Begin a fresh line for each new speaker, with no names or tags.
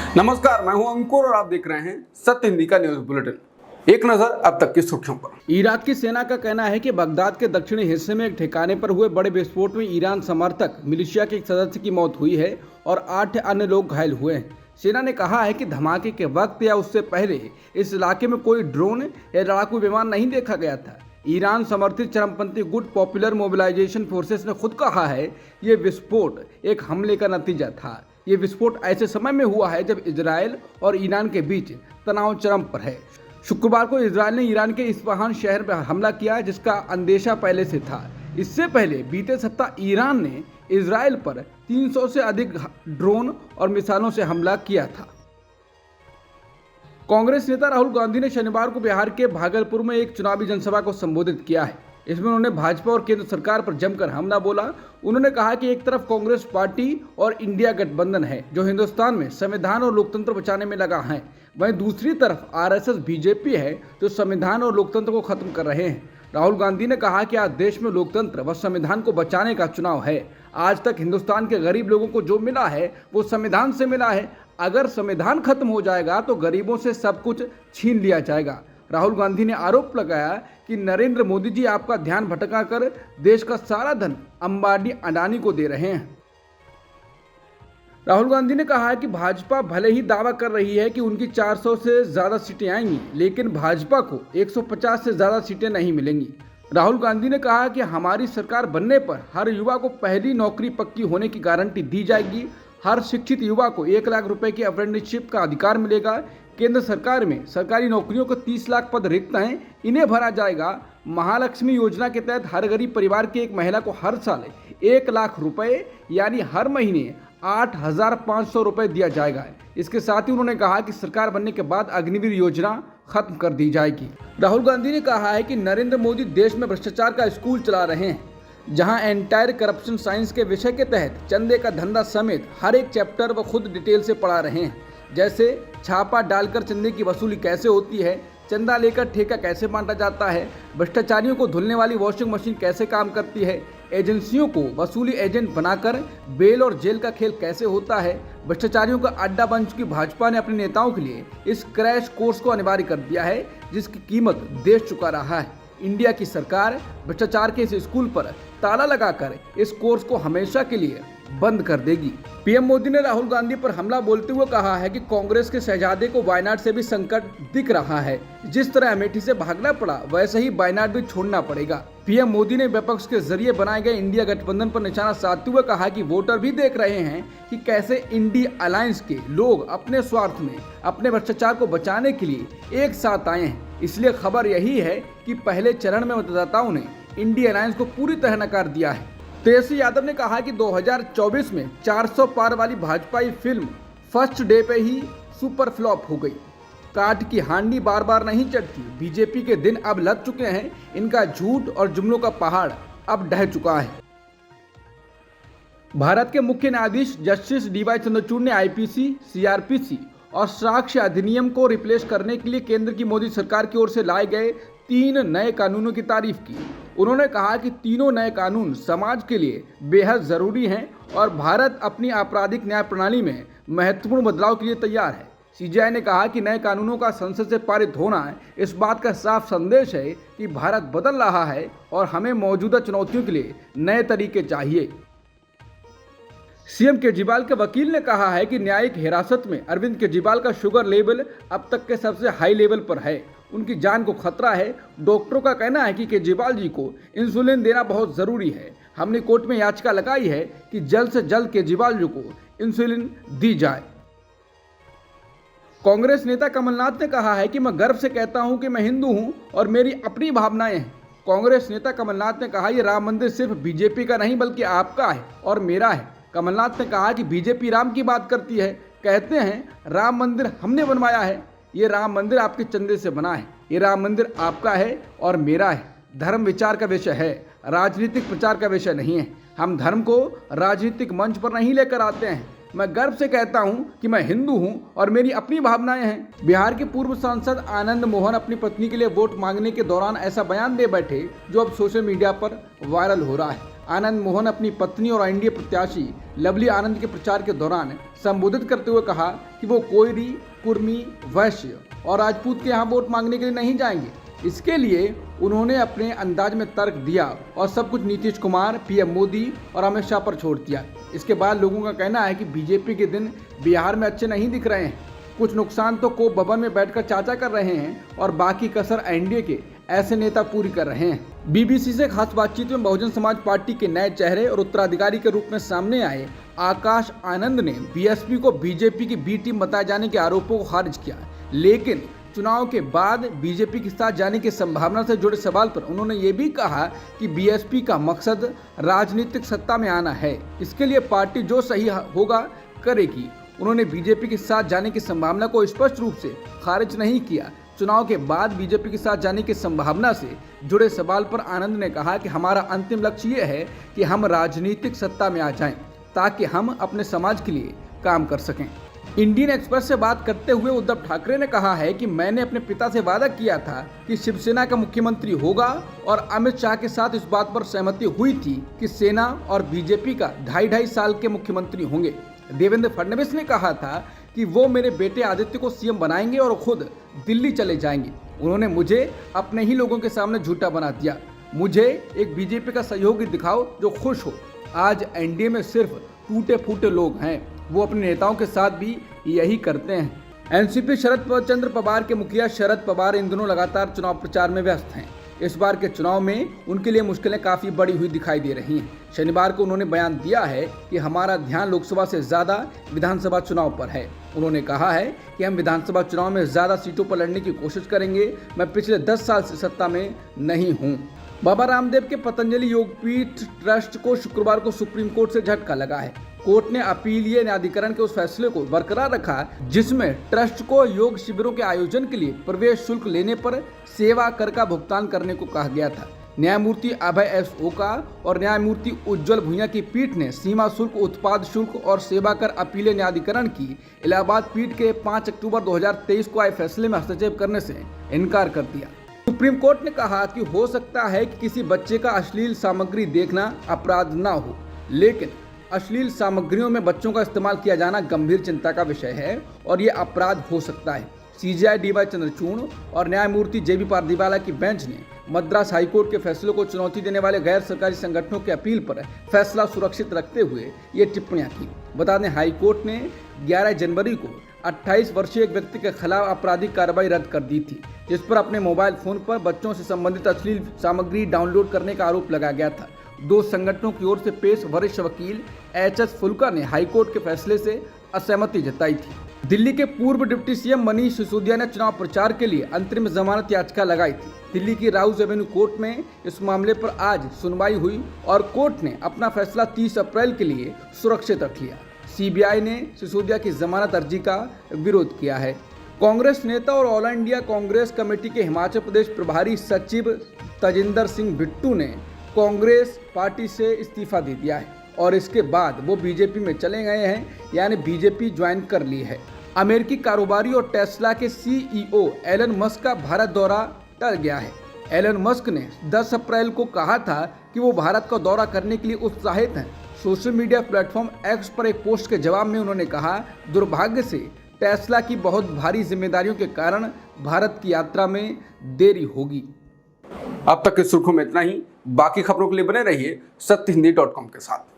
नमस्कार, मैं हूं अंकुर और आप देख रहे हैं सत्य हिंदी का न्यूज बुलेटिन। एक नजर अब तक की सुर्खियों पर।
इराक की सेना का कहना है कि बगदाद के दक्षिणी हिस्से में एक ठिकाने पर हुए बड़े विस्फोट में ईरान समर्थक मिलिशिया के एक सदस्य की मौत हुई है और 8 अन्य लोग घायल हुए हैं। सेना ने कहा है कि धमाके के वक्त या उससे पहले इस इलाके में कोई ड्रोन या लड़ाकू विमान नहीं देखा गया था। ईरान समर्थित चरमपंथी गुड पॉपुलर मोबिलाइजेशन फोर्सेस ने खुद कहा है ये विस्फोट एक हमले का नतीजा था। ये विस्फोट ऐसे समय में हुआ है जब इजरायल और ईरान के बीच तनाव चरम पर है। शुक्रवार को इजरायल ने ईरान के इस्फहान शहर पर हमला किया, जिसका अंदेशा पहले से था। इससे पहले बीते सप्ताह ईरान ने इजरायल पर 300 से अधिक ड्रोन और मिसाइलों से हमला किया था। कांग्रेस नेता राहुल गांधी ने शनिवार को बिहार के भागलपुर में एक चुनावी जनसभा को संबोधित किया है। इसमें उन्होंने भाजपा और केंद्र सरकार पर जमकर हमला बोला। उन्होंने कहा कि एक तरफ कांग्रेस पार्टी और इंडिया गठबंधन है जो हिंदुस्तान में संविधान और लोकतंत्र बचाने में लगा है, वहीं दूसरी तरफ आरएसएस बीजेपी है जो संविधान और लोकतंत्र को खत्म कर रहे हैं। राहुल गांधी ने कहा कि आज देश में लोकतंत्र व संविधान को बचाने का चुनाव है। आज तक हिंदुस्तान के गरीब लोगों को जो मिला है वो संविधान से मिला है। अगर संविधान खत्म हो जाएगा तो गरीबों से सब कुछ छीन लिया जाएगा। राहुल गांधी ने आरोप लगाया कि नरेंद्र मोदी जी आपका ध्यान भटका कर देश का सारा धन अंबानी अडानी को दे रहे हैं। राहुल गांधी ने कहा कि भाजपा भले ही दावा कर रही है कि उनकी 400 से ज़्यादा सीटें आएंगी, लेकिन भाजपा को 150 से ज़्यादा सीटें नहीं मिलेंगी। राहुल गांधी ने कहा कि हमारी सरकार बनने पर हर युवा को पहली नौकरी पक्की होने की गारंटी दी जाएगी। हर शिक्षित युवा को 1 लाख रुपए की अप्रेंटिसशिप का अधिकार मिलेगा। केंद्र सरकार में सरकारी नौकरियों को 30 लाख पद रिक्त हैं, इन्हें भरा जाएगा। महालक्ष्मी योजना के तहत हर गरीब परिवार की एक महिला को हर साल 1 लाख रुपए यानी हर महीने 8,500 रुपए दिया जाएगा। इसके साथ ही उन्होंने कहा कि सरकार बनने के बाद अग्निवीर योजना खत्म कर दी जाएगी। राहुल गांधी ने कहा है कि नरेंद्र मोदी देश में भ्रष्टाचार का स्कूल चला रहे हैं, जहां एंटायर करप्शन साइंस के विषय के तहत चंदे का धंधा समेत हर एक चैप्टर वो खुद डिटेल से पढ़ा रहे हैं। जैसे छापा डालकर चंदे की वसूली कैसे होती है, चंदा लेकर ठेका कैसे बांटा जाता है, भ्रष्टाचारियों को धुलने वाली वॉशिंग मशीन कैसे काम करती है, एजेंसियों को वसूली एजेंट बनाकर बेल और जेल का खेल कैसे होता है। भ्रष्टाचारियों का अड्डा बन चुकी भाजपा ने अपने नेताओं के लिए इस क्रैश कोर्स को अनिवार्य कर दिया है, जिसकी कीमत देश चुका रहा है। इंडिया की सरकार भ्रष्टाचार के इस स्कूल पर ताला लगाकर इस कोर्स को हमेशा के लिए बंद कर देगी। पीएम मोदी ने राहुल गांधी पर हमला बोलते हुए कहा है कि कांग्रेस के शहजादे को वायनाड से भी संकट दिख रहा है। जिस तरह अमेठी से भागना पड़ा वैसे ही वायनाड भी छोड़ना पड़ेगा। पीएम मोदी ने विपक्ष के जरिए बनाए गए इंडिया गठबंधन पर निशाना साधते हुए कहा कि वोटर भी देख रहे हैं कि कैसे इंडिया अलायंस के लोग अपने स्वार्थ में अपने भ्रष्टाचार को बचाने के लिए एक साथ आए हैं। इसलिए खबर यही है कि पहले चरण में मतदाताओं ने इंडिया अलायंस को पूरी तरह नकार दिया है। तेजस्वी यादव ने कहा कि 2024 में 400 पार वाली भाजपाई फिल्म फर्स्ट डे पे ही सुपर फ्लॉप हो गई। काट की हांडी बार बार नहीं चढ़ती। बीजेपी के दिन अब लग चुके हैं। इनका झूठ और जुमलों का पहाड़ अब ढह चुका है। भारत के मुख्य न्यायाधीश जस्टिस डीवाई चंद्रचूड़ ने आईपीसी, सीआरपीसी और साक्ष्य अधिनियम को रिप्लेस करने के लिए केंद्र की मोदी सरकार की ओर से लाए गए 3 नए कानूनों की तारीफ की। उन्होंने कहा कि तीनों नए कानून समाज के लिए बेहद ज़रूरी हैं और भारत अपनी आपराधिक न्याय प्रणाली में महत्वपूर्ण बदलाव के लिए तैयार है। सीजेआई ने कहा कि नए कानूनों का संसद से पारित होना इस बात का साफ संदेश है कि भारत बदल रहा है और हमें मौजूदा चुनौतियों के लिए नए तरीके चाहिए। सीएम केजरीवाल के वकील ने कहा है कि न्यायिक हिरासत में अरविंद केजरीवाल का शुगर लेवल अब तक के सबसे हाई लेवल पर है। उनकी जान को खतरा है। डॉक्टरों का कहना है कि केजरीवाल जी को इंसुलिन देना बहुत ज़रूरी है। हमने कोर्ट में याचिका लगाई है कि जल्द से जल्द केजरीवाल जी को इंसुलिन दी जाए। कांग्रेस नेता कमलनाथ ने कहा है कि मैं गर्व से कहता हूं कि मैं हिंदू हूं और मेरी अपनी भावनाएं हैं। कांग्रेस नेता कमलनाथ ने कहा, यह राम मंदिर सिर्फ बीजेपी का नहीं बल्कि आपका है और मेरा है। कमलनाथ ने कहा कि बीजेपी राम की बात करती है, कहते हैं राम मंदिर हमने बनवाया है। ये राम मंदिर आपके चंदे से बना है। ये राम मंदिर आपका है और मेरा है। धर्म विचार का विषय है, राजनीतिक प्रचार का विषय नहीं है। हम धर्म को राजनीतिक मंच पर नहीं लेकर आते हैं। मैं गर्व से कहता हूं कि मैं हिंदू हूं और मेरी अपनी भावनाएं हैं। बिहार के पूर्व सांसद आनंद मोहन अपनी पत्नी के लिए वोट मांगने के दौरान ऐसा बयान दे बैठे जो अब सोशल मीडिया पर वायरल हो रहा है। आनंद मोहन अपनी पत्नी और एनडीए प्रत्याशी लवली आनंद के प्रचार के दौरान संबोधित करते हुए कहा कि वो कोयरी, कुर्मी, वैश्य और राजपूत के यहाँ वोट मांगने के लिए नहीं जाएंगे। इसके लिए उन्होंने अपने अंदाज में तर्क दिया और सब कुछ नीतीश कुमार, पीएम मोदी और अमित शाह पर छोड़ दिया। इसके बाद लोगों का कहना है कि बीजेपी के दिन बिहार में अच्छे नहीं दिख रहे हैं। कुछ नुकसान तो कोप भवन में बैठकर चाचा कर रहे हैं और बाकी कसर एनडीए के ऐसे नेता पूरी कर रहे हैं। बीबीसी से खास बातचीत में बहुजन समाज पार्टी के नए चेहरे और उत्तराधिकारी के रूप में सामने आए आकाश आनंद ने बीएसपी को बीजेपी की बी टीम बताए जाने के आरोपों को खारिज किया, लेकिन चुनाव के बाद बीजेपी के साथ जाने की संभावना से जुड़े सवाल पर उन्होंने ये भी कहा कि बीएसपी का मकसद राजनीतिक सत्ता में आना है, इसके लिए पार्टी जो सही होगा करेगी। उन्होंने बीजेपी के साथ जाने की संभावना को स्पष्ट रूप से खारिज नहीं किया। चुनाव के बाद बीजेपी के साथ जाने की संभावना से जुड़े सवाल पर आनंद ने कहा कि हमारा अंतिम लक्ष्य ये है कि हम राजनीतिक सत्ता में आ जाएं, ताकि हम अपने समाज के लिए काम कर सकें। इंडियन एक्सप्रेस से बात करते हुए उद्धव ठाकरे ने कहा है कि मैंने अपने पिता से वादा किया था कि शिवसेना का मुख्यमंत्री होगा और अमित शाह के साथ इस बात पर सहमति हुई थी कि सेना और बीजेपी का 2.5 साल के मुख्यमंत्री होंगे। देवेंद्र फडणवीस ने कहा था कि वो मेरे बेटे आदित्य को सीएम बनाएंगे और खुद दिल्ली चले जाएंगे। उन्होंने मुझे अपने ही लोगों के सामने झूठा बना दिया। मुझे एक बीजेपी का सहयोगी दिखाओ जो खुश हो। आज एनडीए में सिर्फ टूटे फूटे लोग हैं, वो अपने नेताओं के साथ भी यही करते हैं। एनसीपी शरद चंद्र पवार के मुखिया शरद पवार इन दिनों लगातार चुनाव प्रचार में व्यस्त हैं। इस बार के चुनाव में उनके लिए मुश्किलें काफी बड़ी हुई दिखाई दे रही हैं। शनिवार को उन्होंने बयान दिया है कि हमारा ध्यान लोकसभा से ज्यादा विधानसभा चुनाव पर है। उन्होंने कहा है कि हम विधानसभा चुनाव में ज्यादा सीटों पर लड़ने की कोशिश करेंगे। मैं पिछले 10 साल से सत्ता में नहीं हूँ। बाबा रामदेव के पतंजलि योगपीठ ट्रस्ट को शुक्रवार को सुप्रीम कोर्ट से झटका लगा है। कोर्ट ने अपीलीय न्यायाधिकरण के उस फैसले को बरकरार रखा जिसमें ट्रस्ट को योग शिविरों के आयोजन के लिए प्रवेश शुल्क लेने पर सेवा कर का भुगतान करने को कहा गया था। न्यायमूर्ति अभय एस ओका और न्यायमूर्ति उज्ज्वल भुइयां की पीठ ने सीमा शुल्क, उत्पाद शुल्क और सेवा कर अपीलीय न्यायाधिकरण की इलाहाबाद पीठ के 5 अक्टूबर 2023 को आए फैसले में हस्तक्षेप करने से इनकार कर दिया। सुप्रीम कोर्ट ने कहा कि हो सकता है कि किसी बच्चे का अश्लील सामग्री देखना अपराध न हो, लेकिन अश्लील सामग्रियों में बच्चों का इस्तेमाल किया जाना गंभीर चिंता का विषय है और ये अपराध हो सकता है। सीजेआई डीवाई चंद्रचूड़ और न्यायमूर्ति जेबी पारदीवाला की बेंच ने मद्रास हाईकोर्ट के फैसले को चुनौती देने वाले गैर सरकारी संगठनों के अपील पर फैसला सुरक्षित रखते हुए ये टिप्पणियां की। बता दें, हाईकोर्ट ने 11 जनवरी को 28 वर्षीय एक व्यक्ति के खिलाफ आपराधिक कार्रवाई रद्द कर दी थी, जिस पर अपने मोबाइल फोन पर बच्चों से संबंधित अश्लील सामग्री डाउनलोड करने का आरोप लगाया गया था। 2 संगठनों की ओर से पेश वरिष्ठ वकील एच.एस. फुल्का ने हाईकोर्ट के फैसले से असहमति जताई थी। दिल्ली के पूर्व डिप्टी सीएम मनीष सिसोदिया ने चुनाव प्रचार के लिए अंतरिम जमानत याचिका लगाई थी। दिल्ली की राउज एवेन्यू कोर्ट में इस मामले पर आज सुनवाई हुई और कोर्ट ने अपना फैसला 30 अप्रैल के लिए सुरक्षित रख लिया। सीबीआई ने सिसोदिया की जमानत अर्जी का विरोध किया है। कांग्रेस नेता और ऑल इंडिया कांग्रेस कमेटी के हिमाचल प्रदेश प्रभारी सचिव तजिंदर सिंह बिट्टू ने कांग्रेस पार्टी से इस्तीफा दे दिया है और इसके बाद वो बीजेपी में चले गए हैं, यानी बीजेपी ज्वाइन कर ली है। अमेरिकी कारोबारी और टेस्ला के सीईओ एलन मस्क का भारत दौरा टल गया है। एलन मस्क ने 10 अप्रैल को कहा था कि वो भारत का दौरा करने के लिए उत्साहित हैं। सोशल मीडिया प्लेटफॉर्म एक्स पर एक पोस्ट के जवाब में उन्होंने कहा, दुर्भाग्य से टेस्ला की बहुत भारी जिम्मेदारियों के कारण भारत की यात्रा में देरी होगी।
अब तक की सुर्खियों में इतना ही। बाकी खबरों के लिए बने रहिए सत्यहिंदी.com के साथ।